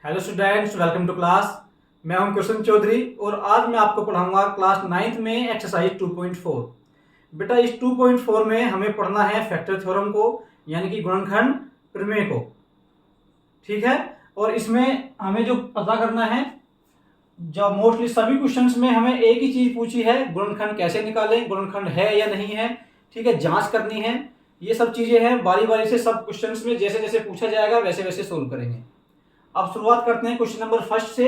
Hello students, welcome to class. मैं हूं कृष्ण चौधरी और आज मैं आपको पढ़ाऊंगा क्लास 9th में एक्सरसाइज 2.4। बेटा इस 2.4 में हमें पढ़ना है फैक्टर थ्योरम को, यानी कि गुणनखंड प्रमेय को। ठीक है, और इसमें हमें जो पता करना है, जब मोस्टली सभी क्वेश्चंस में हमें एक ही चीज पूछी है, गुणनखंड कैसे निकालें, गुणनखंड है या नहीं है। ठीक है, जांच करनी है। ये सब चीजें हैं, बारी बारी से सब क्वेश्चंस में जैसे जैसे पूछा जाएगा वैसे वैसे सोल्व करेंगे। अब शुरुआत करते हैं क्वेश्चन नंबर फर्स्ट से।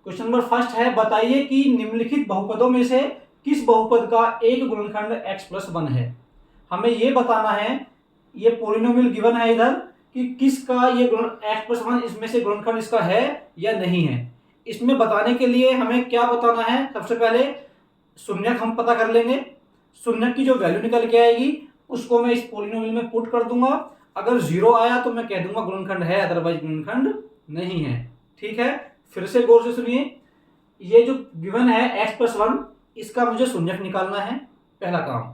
क्वेश्चन नंबर फर्स्ट है, बताइए कि निम्नलिखित बहुपदों में से किस बहुपद का एक गुणनखंड x+1 है। हमें ये बताना है, ये पॉलिनोमियल गिवन है इधर, कि किसका ये x+1 इसमें से गुणनखंड इसका है या नहीं है। इसमें बताने के लिए हमें क्या बताना है, सबसे पहले शून्यक हम पता कर लेंगे। शून्यक की जो वैल्यू निकल के आएगी उसको मैं इस पॉलिनोमियल में पुट कर दूंगा। अगर 0 आया तो मैं कह दूंगा गुणनखंड है, अदरवाइज गुणनखंड नहीं है। ठीक है, फिर से गौर से सुनिए। ये जो गिवन है x+1, इसका मुझे शून्यक निकालना है, पहला काम।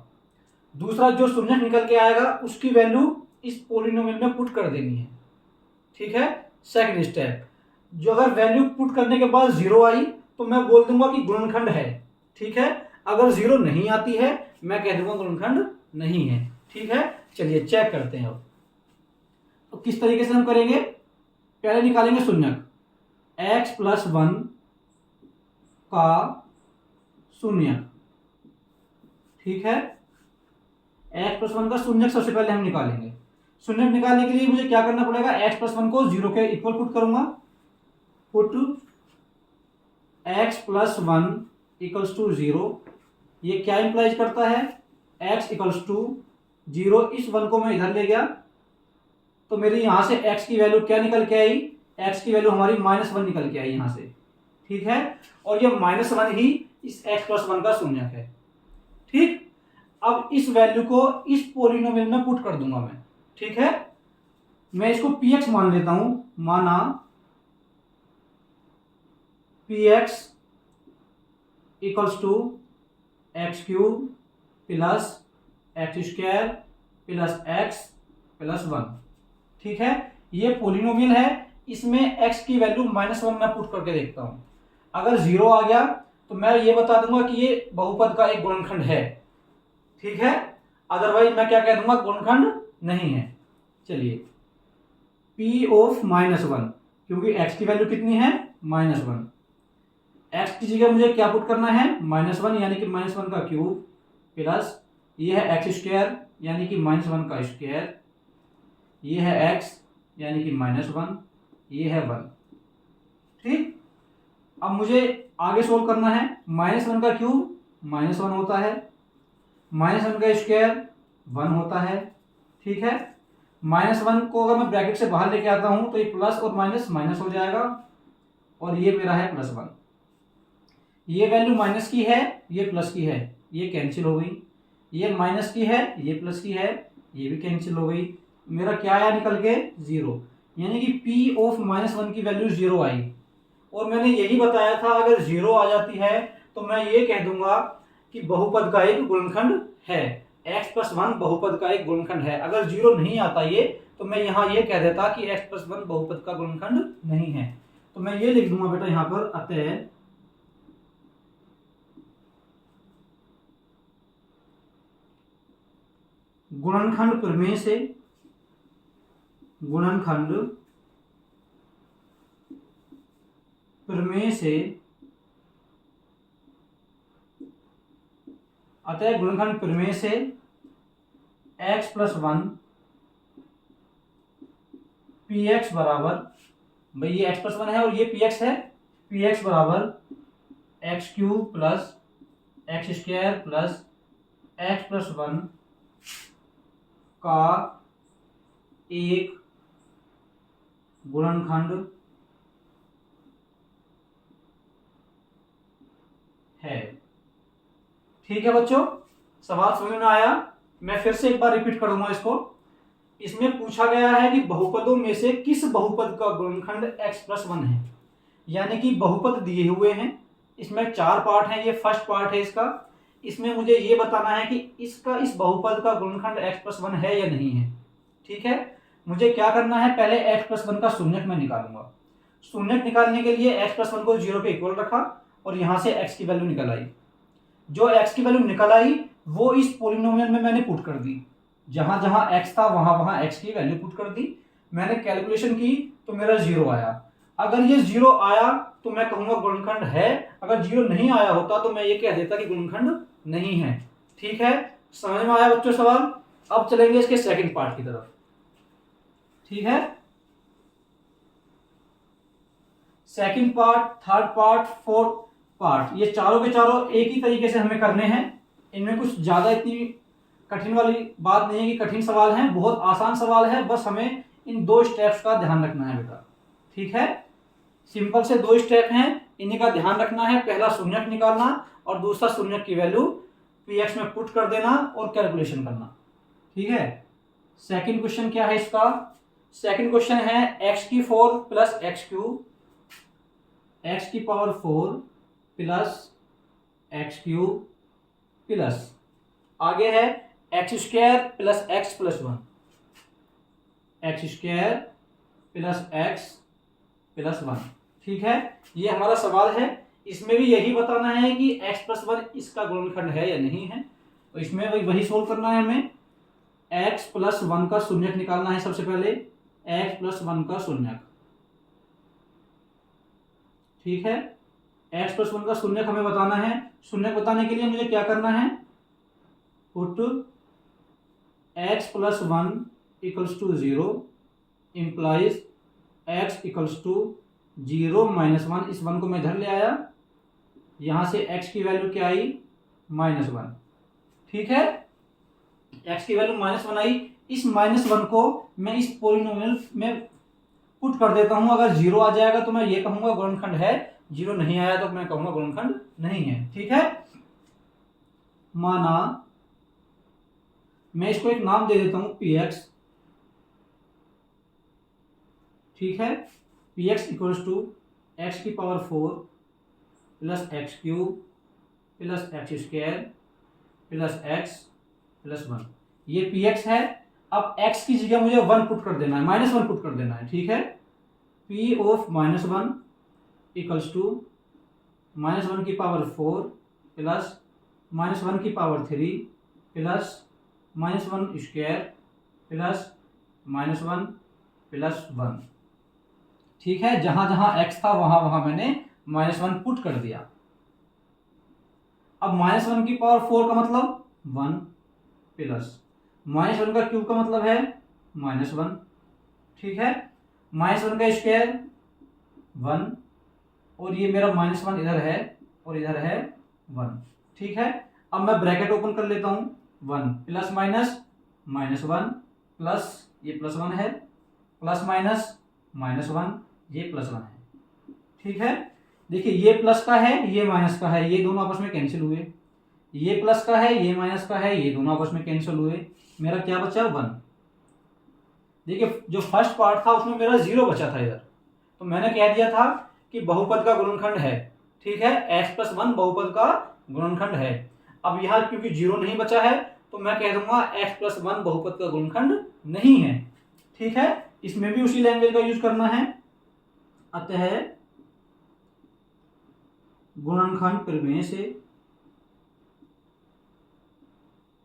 दूसरा, जो शून्यक निकल के आएगा उसकी वैल्यू इस पॉलिनोमियल में पुट कर देनी है। ठीक है, सेकंड स्टेप, जो अगर वैल्यू पुट करने के बाद 0 आई तो मैं बोल दूंगा कि गुणनखंड है। ठीक है, अगर 0 नहीं आती है मैं कह दूंगा गुणनखंड नहीं है। ठीक है, चलिए चेक करते हैं। अब तो किस तरीके से हम करेंगे, पहले निकालेंगे शून्यक, x+1 का शून्यक। ठीक है, x+1 का शून्यक सबसे पहले हम निकालेंगे। शून्यक निकालने के लिए मुझे क्या करना पड़ेगा, x+1 को 0 के इक्वल पुट करूंगा। Put x+1 equals to 0। ये क्या इंप्लाइज करता है, x इक्वल्स टू 0। इस 1 को मैं इधर ले गया तो मेरी यहां से x की वैल्यू क्या निकल के आई, x की वैल्यू हमारी -1 निकल के आई यहां से। ठीक है, और ये -1 ही इस x+1 का शून्यक है। ठीक, अब इस वैल्यू को इस पॉलिनोमियल में पुट कर दूंगा मैं। ठीक है, मैं इसको px मान लेता हूं। माना px equals to x³ plus x² plus x+1। ठीक है, ये पॉलिनोमियल है, इसमें x की वैल्यू -1 मैं पुट करके देखता हूं। अगर 0 आ गया तो मैं ये बता दूंगा कि ये बहुपद का एक गुणनखंड है। ठीक है, अदरवाइज मैं क्या कह दूंगा, गुणनखंड नहीं है। चलिए, p ऑफ -1, क्योंकि x की वैल्यू कितनी है, -1। x की जगह मुझे क्या पुट करना है, -1, यानी कि -1 का क्यूब प्लस ये है x², यानी कि -1 का स्क्वायर। ये है x, यानी कि -1, ये है 1। ठीक, अब मुझे आगे सोल्व करना है। -1 का क्यूब -1 होता है, -1 का स्क्वायर 1 होता है। ठीक है, -1 को अगर मैं ब्रैकेट से बाहर लेके आता हूं तो ये प्लस और माइनस माइनस हो जाएगा, और ये मेरा है +1। ये वैल्यू माइनस की है, ये प्लस की है, ये कैंसिल हो गई। ये माइनस की है, ये प्लस की है, ये भी कैंसिल हो गई। मेरा क्या आया निकल के, 0, यानी कि p ऑफ -1 की वैल्यू 0 आई। और मैंने यही बताया था, अगर 0 आ जाती है तो मैं ये कह दूंगा कि बहुपद का एक गुणनखंड है, x+1 बहुपद का एक गुणनखंड है। अगर 0 नहीं आता ये तो मैं यहाँ ये कह देता कि x+1 बहुपद का गुणनखंड नहीं है। तो मैं ये लिख दूंगा बेटा यहाँ पर, अतः गुणनखंड प्रमेय से, गुणनखंड प्रमेय से, अतः गुणनखंड प्रमेय से x+1 px बराबर, भाई ये x+1 है और ये px है, px बराबर x³ plus x² plus x+1 का एक गुणनखंड है। ठीक है बच्चों, सवाल समझ में आया। मैं फिर से एक बार रिपीट करूंगा इसको। इसमें पूछा गया है कि बहुपदों में से किस बहुपद का गुणनखंड x+1 है, यानी कि बहुपद दिए हुए हैं। इसमें 4 पार्ट हैं, ये फर्स्ट पार्ट है इसका। इसमें मुझे ये बताना है कि इसका इस बहुपद का गुणनखंड x+1 है या नहीं है। ठीक है, मुझे क्या करना है, पहले x+1 का शून्यक मैं निकालूंगा। शून्यक निकालने के लिए x प्लस 1 को 0 पे इक्वल रखा और यहां से x की वैल्यू निकल आई। जो x की वैल्यू निकल आई वो इस पोलिनोमियल में मैंने पुट कर दी, जहां जहां x था वहां वहां x की वैल्यू पुट कर दी। मैंने कैलकुलेशन की तो मेरा 0 आया। अगर ये 0 आया तो मैं कहूंगा गुणनखंड है, अगर 0 नहीं आया होता तो मैं ये कह देता कि गुणनखंड नहीं है। ठीक है, समझ में आया बच्चों सवाल? अब चलेंगे इसके सेकंड पार्ट की तरफ। ठीक है, second part, third part, fourth part, ये चारों के चारों एक ही तरीके से हमें करने हैं। इनमें कुछ ज्यादा इतनी कठिन वाली बात नहीं है कि कठिन सवाल हैं, बहुत आसान सवाल है। बस हमें इन 2 स्टेप्स का ध्यान रखना है बेटा। ठीक है, सिंपल से 2 स्टेप हैं, इन्हीं का ध्यान रखना है। पहला शून्यक निकालना और दूसरा शून्यक की वैल्यू px में पुट कर देना और कैलकुलेशन करना। ठीक है, सेकंड क्वेश्चन क्या है इसका? सेकंड क्वेश्चन है x की 4 प्लस एक्स क्यूब, x की power 4 plus x cube plus आगे है x square plus x plus 1, x square plus x plus 1। ठीक है, ये हमारा सवाल है। इसमें भी यही बताना है कि x प्लस 1 इसका गुणनखंड है या नहीं है, तो इसमें वही सोल्व करना है हमें। x प्लस 1 का शून्यक निकालना है सबसे पहले, x प्लस 1 का शून्यक। ठीक है, x प्लस 1 का शून्यक हमें बताना है। शून्यक बताने के लिए मुझे क्या करना है? Put x plus 1 equals to 0 implies x equals to 0 minus 1। इस 1 को मैं इधर ले आया, यहां से x की वैल्यू क्या आई? -1। ठीक है, x की वैल्यू -1 आई। इस -1 को मैं इस पोलिनोमियल में पुट कर देता हूं। अगर 0 आ जाएगा तो मैं ये कहूंगा गुणनखंड है, 0 नहीं आया तो मैं कहूंगा गुणनखंड नहीं है। ठीक है, माना मैं इसको एक नाम दे देता हूं px। ठीक है, px इक्वल्स टू एक्स की power 4 plus x cube plus x square plus x plus 1। ये px है। अब x की जगह मुझे 1 पुट कर देना है, -1 पुट कर देना है। ठीक है, p ऑफ -1 इक्वल्स टू -1 की पावर 4 प्लस -1 की power 3 plus -1 square plus -1 plus 1। ठीक है, जहां जहां x था वहां वहां मैंने -1 पुट कर दिया। अब -1 की पावर 4 का मतलब 1 प्लस -1 का क्यूब का मतलब है -1। ठीक है, -1 का स्क्वायर 1 और ये मेरा -1 इधर है और इधर है 1। ठीक है, अब मैं ब्रैकेट ओपन कर लेता हूं। 1 प्लस माइनस -1 प्लस ये +1 है, प्लस माइनस -1 ये +1 है। ठीक है, देखिए ये प्लस का है ये माइनस का है, ये दोनों आपस में कैंसिल हुए। ये प्लस का है ये माइनस का है, ये दोनों आपस में कैंसिल हुए। मेरा क्या बचा? 1। देखिए जो फर्स्ट पार्ट था उसमें मेरा 0 बचा था इधर, तो मैंने कह दिया था कि बहुपद का गुणनखंड है। ठीक है, x प्लस 1 बहुपद का गुणनखंड है। अब यहाँ क्योंकि 0 नहीं बचा है तो मैं कह दूंगा x प्लस 1 बहुपद का गुणनखंड नहीं है। ठीक है, इसमें भी उसी लैंग्वेज का यूज करना है। अतः गुणनखंड प्रमेय से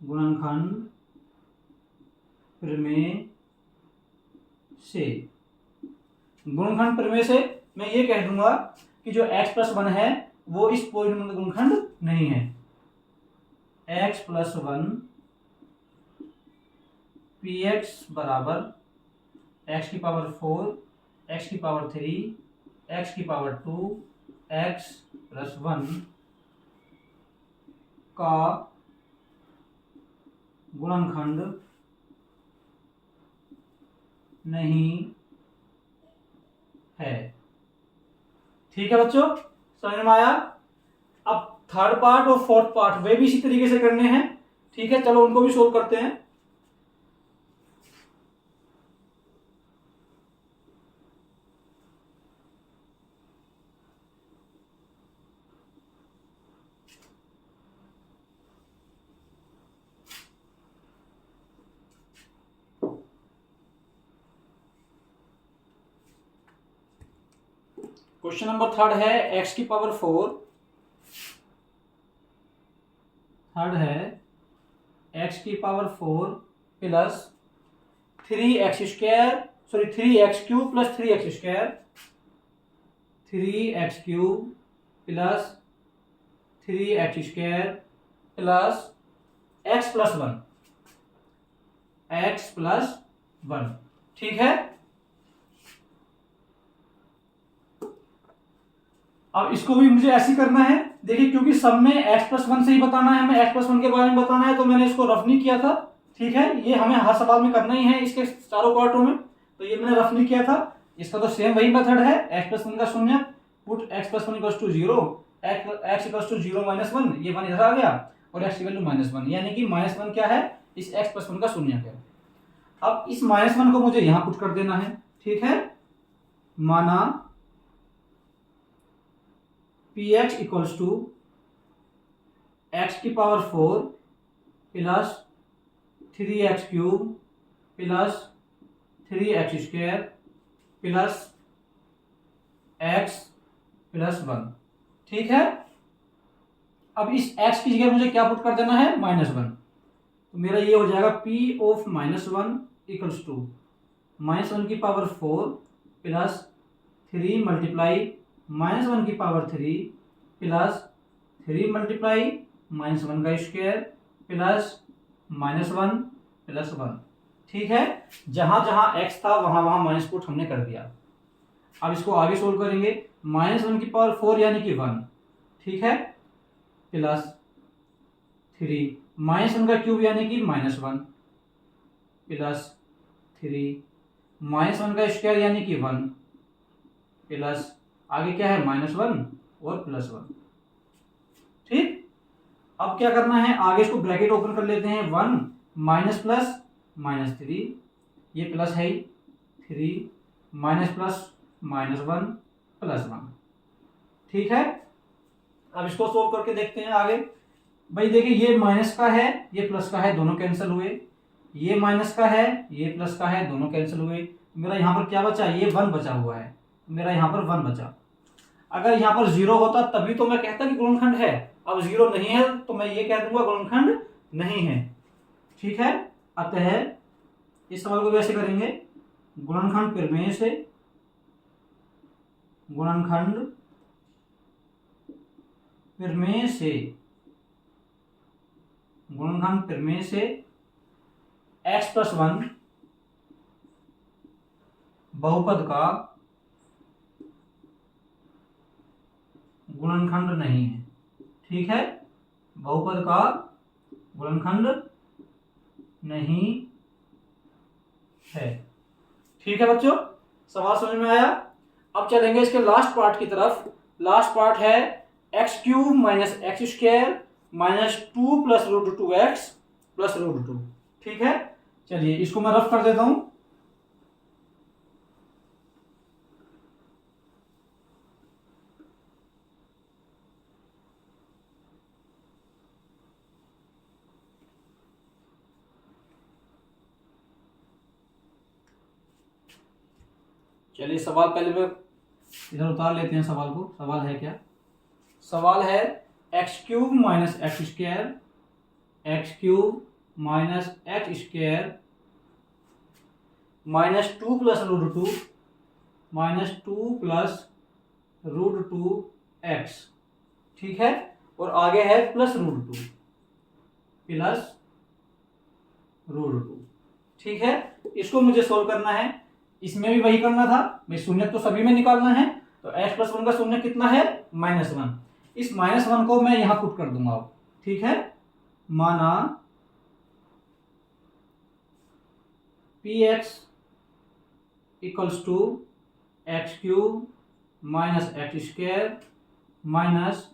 गुणनखंड प्रमेय से मैं ये कह दूंगा कि जो x प्लस 1 है वो इस पोलिनोमियल का गुणनखंड नहीं है। x प्लस 1 px बराबर x की पावर 4 x की पावर 3 x की पावर 2 x प्लस 1 का गुणनखंड नहीं है। ठीक है बच्चों, समझ में आया? अब थर्ड पार्ट और फोर्थ पार्ट वे भी इसी तरीके से करने हैं। ठीक है, चलो उनको भी सोल्व करते हैं। क्वेश्चन नंबर थर्ड है एक्स की पावर 4, थर्ड है एक्स की power 4 plus 3x square, sorry 3x cube plus 3x square, 3x cube plus 3x square plus x plus 1, x plus 1। ठीक है, अब इसको भी मुझे ऐसे ही करना है। देखिए क्योंकि सब में x प्लस 1 से ही बताना है, हमें x प्लस 1 के बारे में बताना है, तो मैंने इसको रफ नहीं किया था। ठीक है, ये हमें हर सवाल में करना ही है इसके चारों पार्टों में, तो ये मैंने रफ नहीं किया था। इसका तो सेम वही मेथड है, x प्लस 1 का शून्य, put x plus 1 equals to 0, x equals to 0 minus 1, ये 1 इधर आ गया और x की वैल्यू -1, यानी कि -1 क्या है, इस x प्लस 1 का शून्य है। अब इस -1 को मुझे यहां पुट कर देना है। ठीक है, माना px इक्वल्स टू x की power 4 plus 3x cube plus 3x square plus x plus 1। ठीक है, अब इस x की जगह मुझे क्या पुट कर देना है, -1, तो मेरा ये हो जाएगा p ऑफ -1 इक्वल्स टू -1 की पावर 4 प्लस 3 मल्टीप्लाई -1 की पावर 3 प्लस 3 मल्टीप्लाई -1 का स्क्वायर प्लस -1 प्लस 1। ठीक है, जहां जहां x था वहां वहां माइनस पुट हमने कर दिया। अब इसको आगे सोल्व करेंगे, -1 की पावर 4 यानी कि 1, ठीक है, प्लस 3 -1 का क्यूब यानी कि -1 प्लस 3 -1 का स्क्वायर यानी कि 1 प्लस आगे क्या है -1 और प्लस 1। ठीक, अब क्या करना है, आगे इसको ब्रैकेट ओपन कर लेते हैं, 1 माइनस प्लस -3, ये प्लस है 3 माइनस प्लस -1 प्लस 1। ठीक है, अब इसको सोल्व करके देखते हैं आगे। भाई देखिए ये माइनस का है, ये प्लस का है, दोनों कैंसिल हुए, ये माइनस का है, ये प्लस का है, दोनों कैंसिल हुए। मेरा यहाँ पर क्या बचा, ये 1 बचा हुआ है, मेरा यहाँ पर 1 बचा। अगर यहाँ पर 0 होता तभी तो मैं कहता कि गुणनखंड है, अब 0 नहीं है तो मैं ये कह दूंगा गुणनखंड नहीं है। ठीक है, अतः इस सवाल को वैसे करेंगे, गुणनखंड प्रमेय से, गुणनखंड प्रमेय से, गुणनखंड प्रमेय से x प्लस 1 बहुपद का गुणनखंड नहीं है। ठीक है, बहुपद का गुणनखंड नहीं है। ठीक है बच्चों, सवाल समझ में आया। अब चलेंगे इसके लास्ट पार्ट की तरफ। लास्ट पार्ट है x cube minus x square minus 2 plus √2x plus √2। ठीक है, चलिए इसको मैं रफ कर देता हूं। चलिए सवाल पहले में इधर उतार लेते हैं सवाल को। सवाल है क्या, सवाल है x cube minus x square, x cube minus x square minus 2 plus √2 minus 2 plus √2x। ठीक है, और आगे है प्लस √2 प्लस √2। ठीक है, इसको मुझे सोल्व करना है, इसमें भी वही करना था, भाई शून्य तो सभी में निकालना है। तो x प्लस 1 का शून्य कितना है, -1। इस -1 को मैं यहां पुट कर दूंगा अब। ठीक है, माना px equals to x cube minus x square minus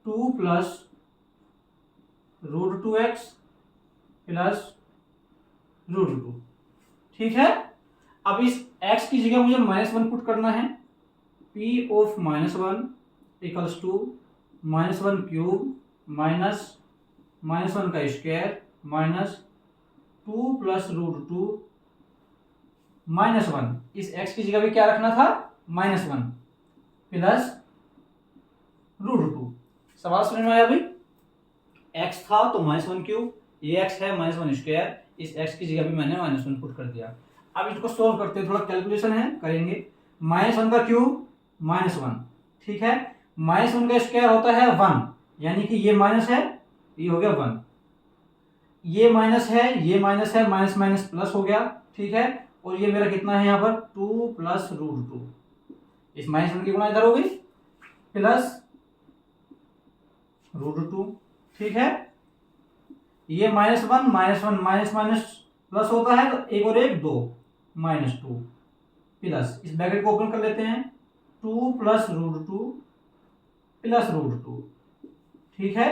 2 plus √2x plus √2। ठीक है, अब इस x की जगह मुझे -1 पुट करना है, p of -1 equals to -1 cube minus -1 का स्क्वायर माइनस 2 प्लस √2 -1। इस x की जगह भी क्या रखना था, -1। प्लस √2। सवाल समझ में आया भाई? x था तो -1 ये x है -1², इस x की जगह भी मैंने -1 पुट कर दिया। अब इसको सोल्व करते हैं, थोड़ा कैलकुलेशन है करेंगे। -1 का क्यूब -1, ठीक है। -1 का स्क्वायर होता है 1, यानी कि ये माइनस है, ये हो गया 1, ये माइनस है, ये माइनस है, माइनस माइनस प्लस हो गया, ठीक है। और ये मेरा कितना है यहाँ पर 2 प्लस √2, इस -1 की गुणा इधर हो गई प्लस √2, ठीक है। ये -1 -1 माइनस माइनस प्लस होता है, तो एक और एक 2 -2 प्लस, इस ब्रैकेट को ओपन कर लेते हैं, 2 प्लस √2 प्लस √2, ठीक है।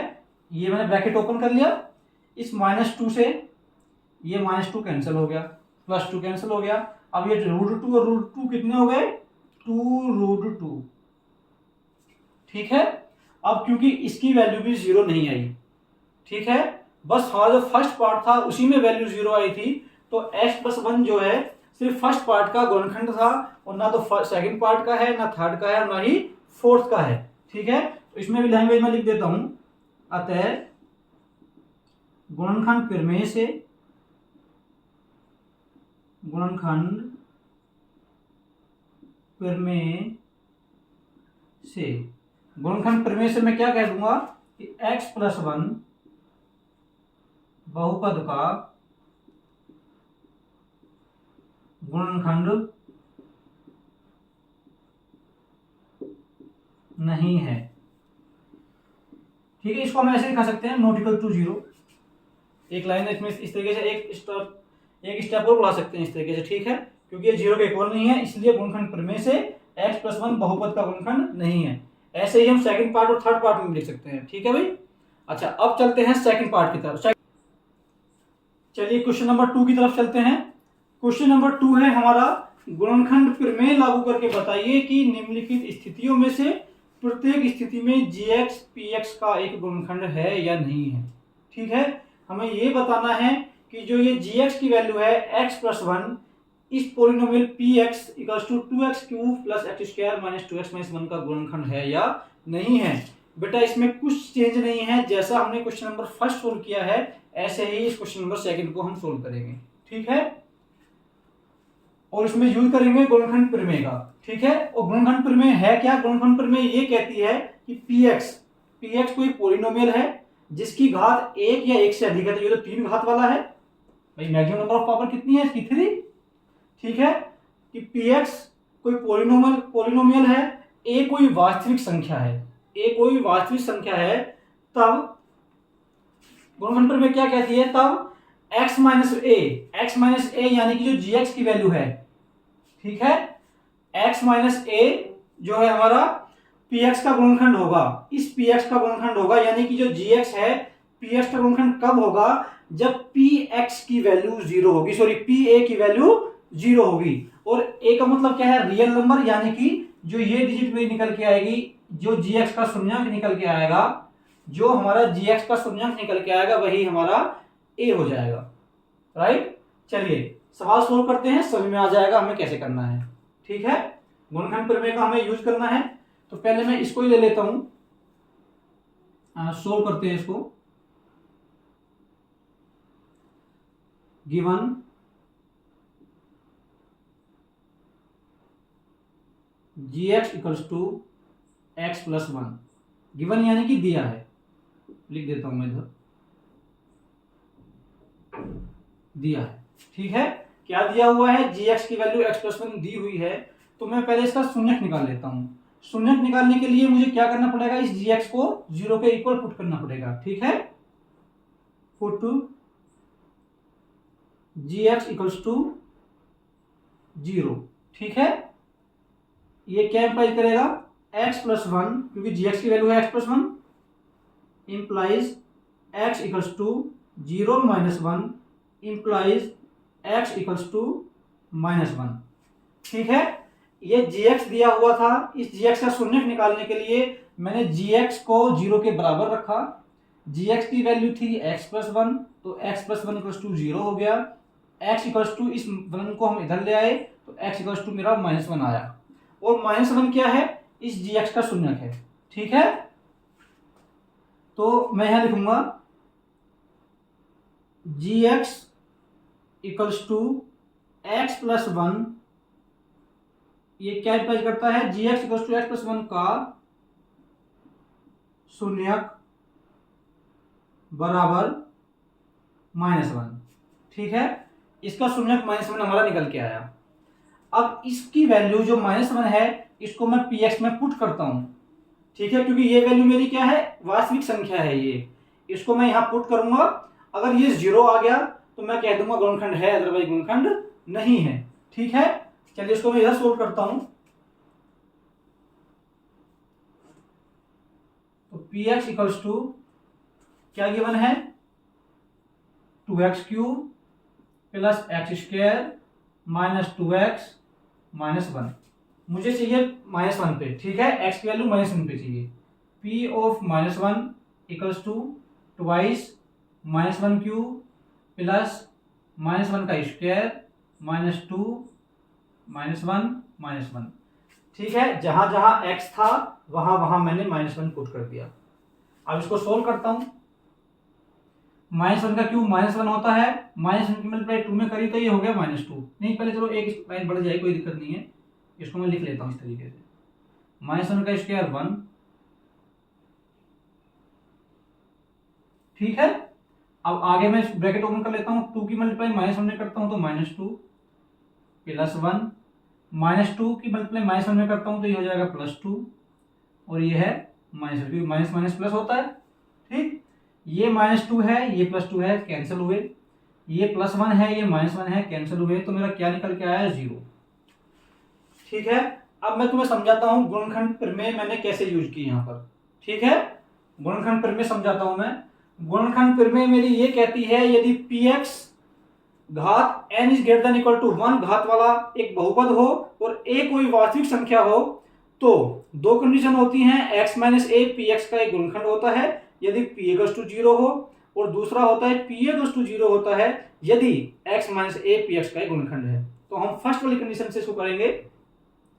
ये मैंने ब्रैकेट ओपन कर लिया। इस -2 से ये -2 कैंसिल हो गया, +2 कैंसिल हो गया। अब ये √2 और √2 कितने हो गए 2√2, ठीक है। अब क्योंकि इसकी वैल्यू भी 0 नहीं आई, ठीक है, बस हमारा जो फर्स्ट पार्ट था उसी में वैल्यू 0 आई थी, तो x+1 जो है सिर्फ फर्स्ट पार्ट का गुणनखंड था, और ना तो सेकंड पार्ट का है, ना थर्ड का है, ना ही फोर्थ का है, ठीक है। तो इसमें भी लैंग्वेज में लिख देता हूं, अतः गुणनखंड प्रमेय से, गुणनखंड प्रमेय से, गुणनखंड प्रमेय से मैं क्या कह दूंगा कि x+1 बहुपद का गुणनखंड नहीं है, ठीक है। इसको हम ऐसे लिखा सकते हैं, नॉट इक्वल टू 0, एक लाइन इसमें इस तरीके से एक स्टेप और बढ़ा सकते हैं इस तरीके से, ठीक है। क्योंकि ये 0 के इक्वल नहीं है, इसलिए गुणनखंड प्रमेय से x+1 बहुपद का गुणनखंड नहीं है। ऐसे ही हम सेकंड पार्ट और थर्ड पार्ट में लिख सकते हैं, ठीक है भाई। अच्छा, अब चलते हैं सेकंड पार्ट की तरफ। चलिए क्वेश्चन नंबर 2 की तरफ चलते हैं। क्वेश्चन नंबर 2 है हमारा, गुणनखंड प्रमेय लागू करके बताइए कि निम्नलिखित स्थितियों में से प्रत्येक स्थिति में gx px का एक गुणनखंड है या नहीं है, ठीक है। हमें ये बताना है कि जो ये gx की वैल्यू है x+1, इस polynomial px = 2x³ + x² - 2x - 1 का गुणनखंड है या नहीं है। बेटा इसमें कुछ चेंज नहीं है, जैसा हमने क्वेश्चन नंबर फर्स्ट सोल्व किया है ऐसे ही इस क्वेश्चन नंबर सेकंड को हम सोल्व करेंगे, ठीक है। और इसमें यूज करेंगे गुणनखंड प्रमेय का, ठीक है। और गुणनखंड प्रमेय है क्या? गुणनखंड प्रमेय ये कहती है कि px कोई पोलिनोमियल है जिसकी घात 1 या 1 से अधिक है, तो ये तो 3 घात वाला है भाई। मैक्सिमम नंबर ऑफ पावर कितनी है इसकी? 3, ठीक है। कि px कोई पोलिनोमियल है, a कोई वास्तविक संख्या है, a कोई वास्तविक संख्या है, तब गुणनखंड प्रमेय क्या कहती है? तब x - a यानी कि जो gx की वैल्यू है, ठीक है, x - a जो है हमारा px का गुणनखंड होगा, इस px का गुणनखंड होगा, यानी कि जो gx है px का गुणनखंड कब होगा? जब px की वैल्यू 0 होगी, सॉरी pa की वैल्यू 0 होगी। और a का मतलब क्या है? रियल नंबर, यानी कि जो ये डिजिट में निकल के आएगी, जो gx का शून्यंक निकल के आएगा, जो हमारा gx का शून्यंक निकल के आएगा वही हमारा a हो जाएगा, राइट। चलिए सवाल सोल्व करते हैं, समझ में आ जाएगा हमें कैसे करना है, ठीक है। गुणनखंड प्रमेय का हमें यूज करना है, तो पहले मैं इसको ही ले लेता हूं, सोल्व करते हैं इसको। गिवन gx = x+1, गिवन यानी कि दिया है, लिख देता हूं मैं इधर, दिया है, ठीक है। क्या दिया हुआ है? gx की वैल्यू x+1 दी हुई है, तो मैं पहले इसका शून्यक निकाल लेता हूं। शून्यक निकालने के लिए मुझे क्या करना पड़ेगा? इस gx को 0 के इक्वल पुट करना पड़ेगा, ठीक है। पुट gx = 0, ठीक है। ये क्या इंप्लाइज करेगा? x+1, क्योंकि gx की वैल्यू है x+1, implies x = 0 - 1 implies x = -1, ठीक है। ये gx दिया हुआ था, इस gx का शून्यक निकालने के लिए मैंने gx को 0 के बराबर रखा। gx की वैल्यू थी x+1, तो x+1 = 0 हो गया। x = इस 1 को हम इधर ले आए, तो x = मेरा -1 आया। और -1 क्या है? इस जी एक्स का शून्यक है। ठीक है, तो मैं यहां लिखूंगा g x equals to x plus one, ये क्या इंप्लाइज करता है, g x equals to x plus one का शून्यक बराबर -1। ठीक है, इसका शून्यक -1 हमारा निकल के आया। अब इसकी वैल्यू जो -1 है इसको मैं पी एक्स में पुट करता हूं। ठीक है, क्योंकि ये वैल्यू मेरी क्या है, वास्तविक संख्या है, ये इसको मैं यहां पुट करूंगा। अगर ये 0 आ गया तो मैं कह दूंगा गुणनखंड है, अदरवाइज गुणनखंड नहीं है। ठीक है, चलिए इसको मैं इधर सोल्व करता हूं। तो पी एक्स इक्वल्स टू क्या गिवन है, 2x cube plus x square minus 2x minus 1। मुझे चाहिए -1 पे। ठीक है, x की वैल्यू -1 पे चाहिए। p of -1 equals to twice -1 cube plus -1 का स्क्वायर -2 -1 -1। ठीक है, जहां जहां x था वहां वहां मैंने -1 पुट कर दिया। अब इसको सोल्व करता हूं। -1 का क्यूब -1 होता है, -1 की मल्टीप्लाई 2 में करी तो ये हो गया -2। नहीं, पहले चलो एक लाइन बढ़ जाए, कोई दिक्कत नहीं है, इसको मैं लिख लेता हूं इस तरीके से। -1 का स्क्वायर 1। ठीक है, अब आगे मैं ब्रैकेट ओपन कर लेता हूं, 2 की मल्टीप्लाई -1 में करता हूं तो -2 प्लस 1, -2 की मल्टीप्लाई -1 में करता हूं तो ये हो जाएगा +2, और ये है माइनस, क्योंकि माइनस माइनस प्लस होता है। ठीक, ये -2 है, ये +2 है, कैंसिल हुए। ये +1 है, ये -1 है, कैंसिल हुए। तो मेरा क्या निकल के आया, 0। ठीक है, अब मैं तुम्हें समझाता हूं गुणनखंड प्रमेय मैंने कैसे यूज की यहां पर। ठीक है, गुणनखंड प्रमेय समझाता हूं मैं। गुणनखंड प्रमेय मेरी ये कहती है, यदि px घात n is greater than equal to 1 घात वाला एक बहुपद हो और a कोई वास्तविक संख्या हो, तो दो कंडीशन होती हैं, x माइनस ए px का एक गुणनखंड होता है यदि p इक्वल्स टू 0 हो, और दूसरा होता है p इक्वल्स टू 0 होता है यदि x माइनस ए px का एक गुणनखंड है। तो हम फर्स्ट वाली कंडीशन से इसको करेंगे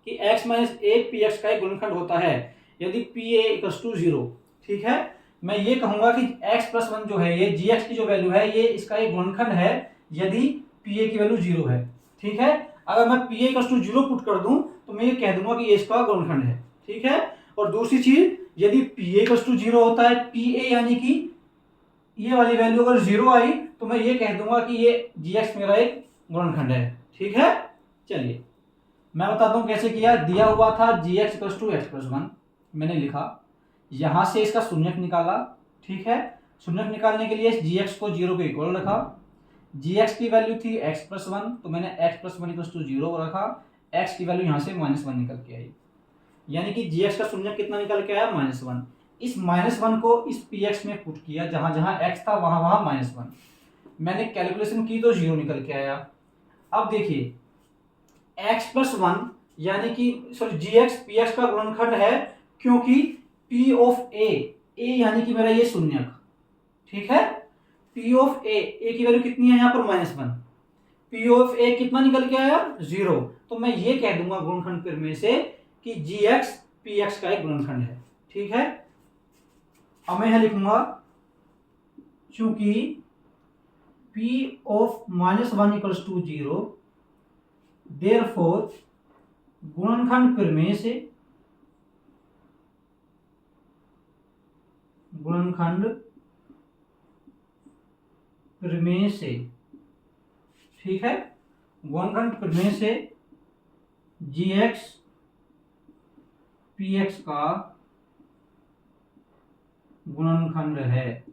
कि x माइनस ए px का एक गुणनखंड होता है यदि pa इक्वल्स टू 0। ठीक है, मैं ये कहूंगा कि x प्लस 1 जो है, ये gx की जो वैल्यू है, ये इसका एक गुणनखंड है यदि pa की वैल्यू 0 है। ठीक है, अगर मैं pa इक्वल्स टू 0 पुट कर दूं तो मैं ये कह दूंगा कि ये इसका गुणनखंड है। ठीक है, और दूसरी चीज, यदि pa इक्वल्स टू 0 होता है, pa यानी कि ये वाली वैल्यू अगर 0 आई तो मैं ये कह दूंगा कि ये gx मेरा एक गुणनखंड है। ठीक है, चलिए मैं बताता हूं कैसे किया। दिया हुआ था gx equals to x plus 1, मैंने लिखा, यहां से इसका शून्यक निकाला। ठीक है, शून्यक निकालने के लिए gx को 0 के इक्वल रखा। gx की वैल्यू थी x प्लस 1, तो मैंने x प्लस 1 इक्वल्स टू 0 रखा। x की वैल्यू यहां से -1 निकल के आई, यानी कि gx का शून्यक कितना निकल के आया, -1। इस -1 को इस px में पुट किया, जहां जहां x था वहां वहां -1। मैंने कैलकुलेशन की तो 0 निकल के आया। अब देखिए, x प्लस 1 यानी कि सॉरी gx px का गुणनखंड है, क्योंकि p ऑफ a यानी कि मेरा ये शून्यक। ठीक है, p ऑफ a की वैल्यू कितनी है यहाँ पर, -1। p ऑफ a कितना निकल के आया, 0। तो मैं ये कह दूंगा गुणनखंड प्रमेय से कि gx px का एक गुणनखंड है। ठीक है, अब मैं यहां लिखूंगा, चूंकि p of -1 equals to 0, therefore गुणनखंड प्रमेय से ठीक है, गुणनखंड प्रमेय से gx px का गुणनखंड है।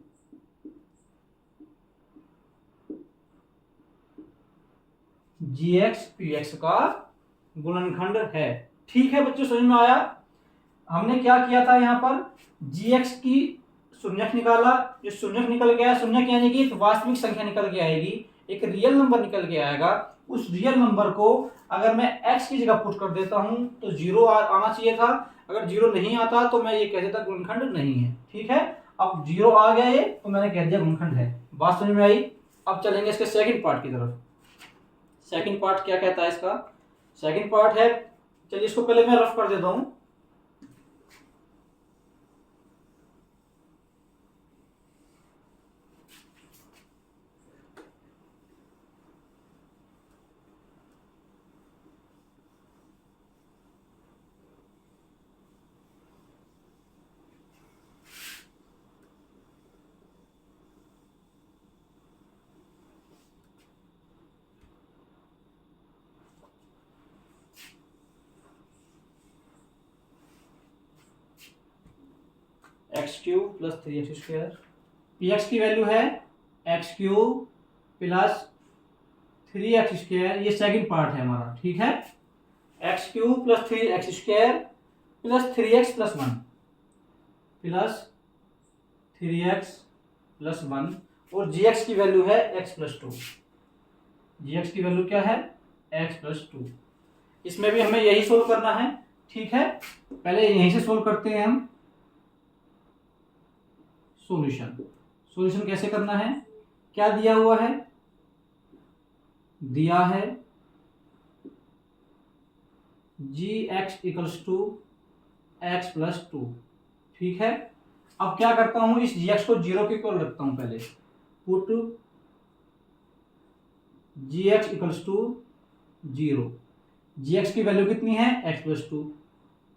gx px का गुणनखंड है। ठीक है बच्चों, समझ में आया। हमने क्या किया था, यहाँ पर gx की शून्यक निकाला, जो शून्यक निकल गया, शून्यक यानी कि एक वास्तविक संख्या निकल के आएगी, एक रियल नंबर निकल के आएगा। उस रियल नंबर को अगर मैं x की जगह पुट कर देता हूं तो 0 आना चाहिए था। अगर 0 नहीं आता तो मैं ये कह देता गुणनखंड नहीं है। ठीक है, अब 0 आ गया ये, तो मैंने कह दिया गुणनखंड है। बात समझ में आई। अब चलेंगे इसके सेकंड पार्ट की तरफ। सेकंड पार्ट क्या कहता है इसका, सेकंड पार्ट है, चलिए इसको पहले मैं रफ कर देता हूं। X cube plus 3x square. P x की वैल्यू है x cube plus 3x square, ये सेकंड पार्ट है हमारा, ठीक है। X cube plus 3x square plus 3x plus 1 plus 3x plus 1 और gx की वैल्यू है x प्लस 2। gx की वैल्यू क्या है x प्लस 2। इसमें भी हमें यही सोल्व करना है, ठीक है। पहले यहीं से सोल्व करते हैं हम। सॉल्यूशन कैसे करना है, क्या दिया हुआ है, दिया है gx equals to x plus 2, ठीक है। अब क्या करता हूं, इस gx को 0 के इक्वल रखता हूं। पहले put gx equals to 0। gx की वैल्यू कितनी है x प्लस 2।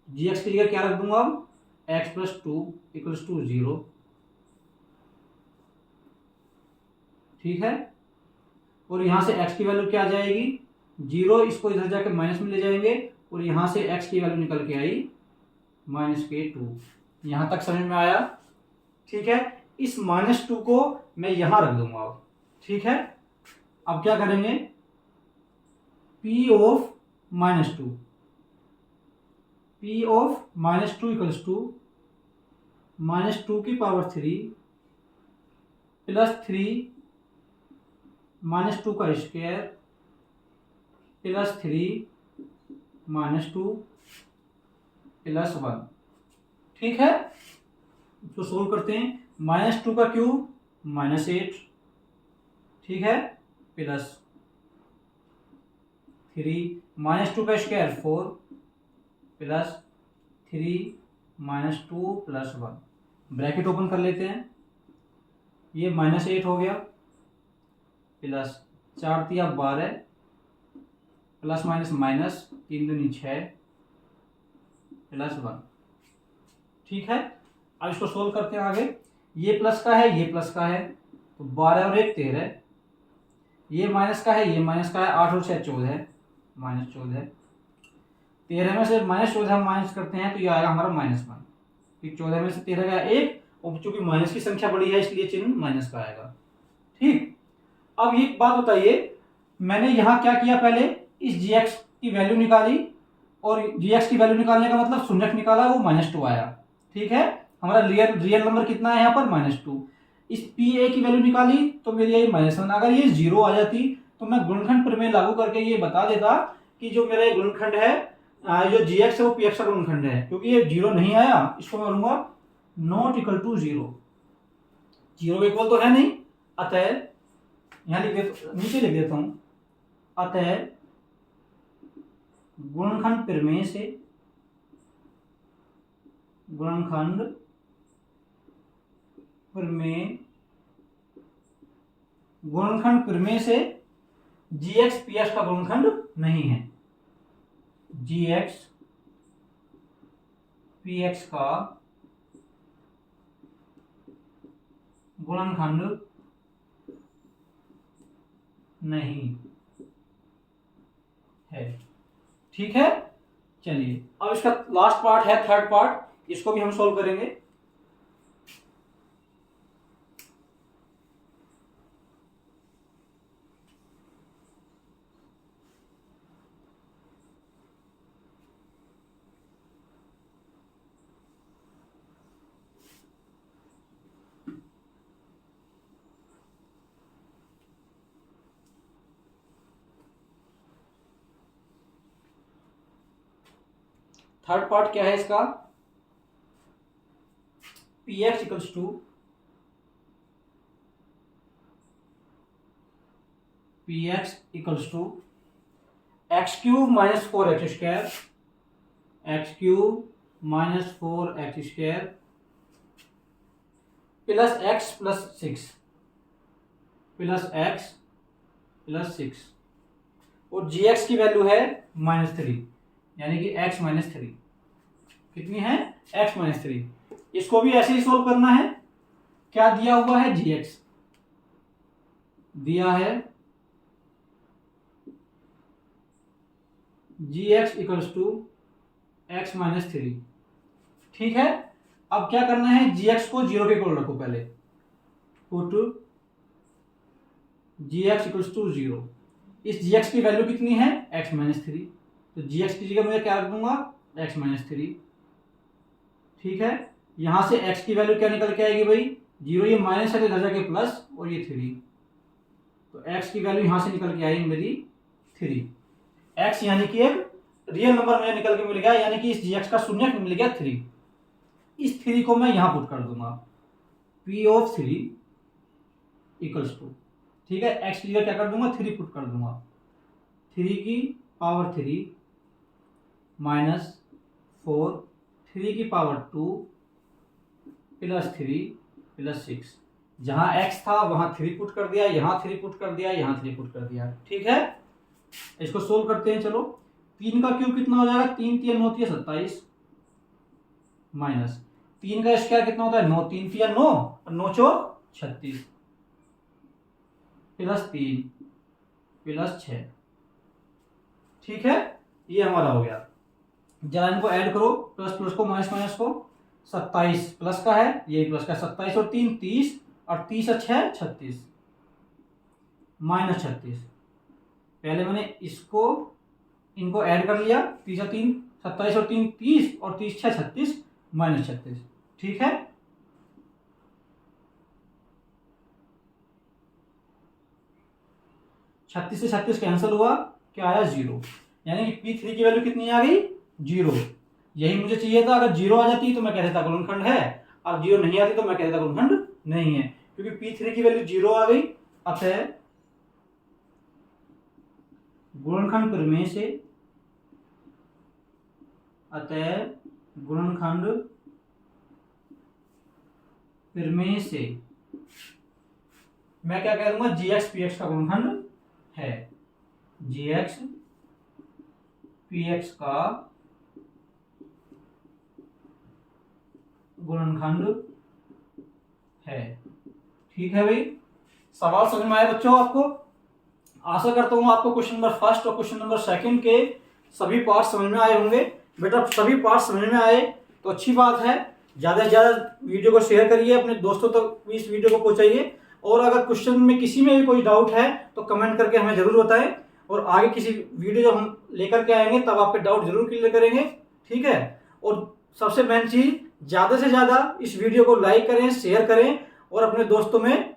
gx की जगह क्या रख दूंगा अब, x प्लस 2 इक्वल्स टू 0, ठीक है। और यहां से x की वैल्यू क्या आ जाएगी 0, इसको इधर जाके माइनस में ले जाएंगे और यहां से x की वैल्यू निकल के आई -2। यहां तक समझ में आया, ठीक है। इस -2 को मैं यहां रख दूंगा अब, ठीक है। अब क्या करेंगे, p of -2, p of -2 equals to -2 की पावर 3 प्लस 3 -2 का स्क्वायर प्लस 3 -2 प्लस 1, ठीक है। इसको सोल्व करते हैं। -2 का क्यूब -8, ठीक है, प्लस 3 -2 का square 4 plus 3 -2 plus 1। Bracket open कर लेते हैं, ये -8 हो गया प्लस 4 तिया 12 प्लस माइनस माइनस 3 दूनी 6 प्लस 1, ठीक है। अब इसको सोल्व करते हैं आगे। ये प्लस का है, ये प्लस का है, तो 12 और 1 13, ये माइनस का है, ये माइनस का है, 8 और 6 14, -14। 13 में से -14 हम माइनस करते हैं तो ये आएगा हमारा -1, फिर 14 में से 13 का 1, और चूंकि माइनस की संख्या बड़ी है इसलिए चिन्ह माइनस का आएगा, ठीक। अब एक बात बताइए, मैंने यहां क्या किया, पहले इस gx की वैल्यू निकाली और gx की वैल्यू निकालने का मतलब शून्यक निकाला, वो -2 आया, ठीक है। हमारा रियल नंबर कितना है यहाँ पर -2। इस pa की वैल्यू निकाली तो मेरी आई -1। अगर ये 0 आ जाती तो मैं गुणनखंड प्रमेय लागू करके ये बता देता कि जो मेरा गुणनखंड है, जो gx है वो px का गुणनखंड है। क्योंकि ये 0 नहीं आया, इसको मैं बोलूंगा नॉट इक्वल टू 0, 0 इक्वल तो है नहीं, अतः यहां लिख देता, नीचे लिख देता हूं, अतः गुणनखंड प्रमेय से, गुणनखंड प्रमेय से gx px का गुणनखंड नहीं है। gx px का गुणनखंड नहीं है, ठीक है। चलिए अब इसका लास्ट पार्ट है, थर्ड पार्ट, इसको भी हम सॉल्व करेंगे। थर्ड पार्ट क्या है इसका, px equals to x cube minus 4x square, x cube minus 4x square plus x plus 6 plus x plus 6, और gx की वैल्यू है -3, यानी कि x -3 कितनी है, x -3। इसको भी ऐसे ही सोल्व करना है। क्या दिया हुआ है, gx दिया है, gx इक्वल्स टू x -3, ठीक है। अब क्या करना है, gx को 0 के इक्वल रखो पहले, पुट gx इक्वल्स टू 0। इस gx की वैल्यू कितनी है, x माइनस 3, तो gx की जगह मैं क्या रख दूंगा, x माइनस 3। ठीक है, यहां से x की वैल्यू क्या निकल के आएगी भाई, 0, ये माइनस है तो इधर जाके प्लस, और ये 3, तो x की वैल्यू यहां से निकल के आई मेरी 3। x यानी कि एक रियल नंबर मुझे निकल के मिल गया, यानी कि इस gx का शून्यक मिल गया 3। इस 3 को मैं यहां पुट कर दूंगा, p ऑफ 3 इक्वल्स टू, ठीक है, x की जगह क्या कर दूंगा, 3 पुट कर दूंगा, 3 की पावर 3 माइनस 4, 3 की पावर 2 प्लस 3 प्लस 6। जहां x था वहां 3 पुट कर दिया, यहां 3 पुट कर दिया, यहां 3 पुट कर दिया। ठीक है, इसको सोल्व करते हैं। चलो, 3 का क्यूब कितना हो जाएगा, 3 3 9 3 27, माइनस 3 का स्क्वायर कितना होता है, 9 3 3 9 और 9 4 36, प्लस 3 प्लस 6। ठीक है, ये हमारा हो गया। जरा इनको ऐड करो, प्लस प्लस को माइनस माइनस को, 27 प्लस का है, ये प्लस का, 27 और 3 30, और 30 और 6 36, माइनस 36। पहले मैंने इसको इनको ऐड कर लिया, 30 और 3 27 और 3 30, और 30 6 36, माइनस 36। ठीक है, छत्तीस से 36 कैंसिल हुआ, क्या आया 0, यानी कि P3 की वैल्यू कितनी आ गई, 0। यही मुझे चाहिए था, अगर 0 आ जाती तो मैं कह देता गुणनखंड है, अब 0 नहीं आती तो मैं कह देता गुणनखंड नहीं है, क्योंकि P3 की वैल्यू 0 आ गई। अतः गुणनखंड प्रमेय से, अतः गुणनखंड प्रमेय से मैं क्या कह दूंगा, gx px का गुणनखंड है, gx px का गुणनखंड है। ठीक है भाई, सवाल समझ में आए बच्चों आपको? आशा करता हूँ आपको क्वेश्चन नंबर फर्स्ट और क्वेश्चन नंबर सेकंड के सभी पार्ट समझ में आए होंगे। बेटा सभी पार्ट समझ में आए तो अच्छी बात है, ज़्यादा से ज़्यादा वीडियो को शेयर करिए, अपने दोस्तों तक भी इस वीडियो को पहुंचाइए, और अगर क्वेश्चन में किसी में भी कोई डाउट है तो कमेंट करके हमें ज़रूर बताएं, और आगे किसी वीडियो जब हम लेकर के आएंगे तब आपके डाउट जरूर क्लियर करेंगे। ठीक है, और सबसे मेन चीज़, ज़्यादा से ज़्यादा इस वीडियो को लाइक करें, शेयर करें, और अपने दोस्तों में,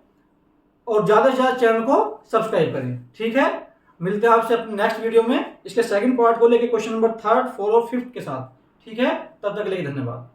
और ज़्यादा से ज़्यादा चैनल को सब्सक्राइब करें। ठीक है, मिलते हैं आपसे अपने नेक्स्ट वीडियो में इसके सेकंड पार्ट को लेके, क्वेश्चन नंबर 3, 4 और 5 के साथ। ठीक है, तब तक के लिए धन्यवाद।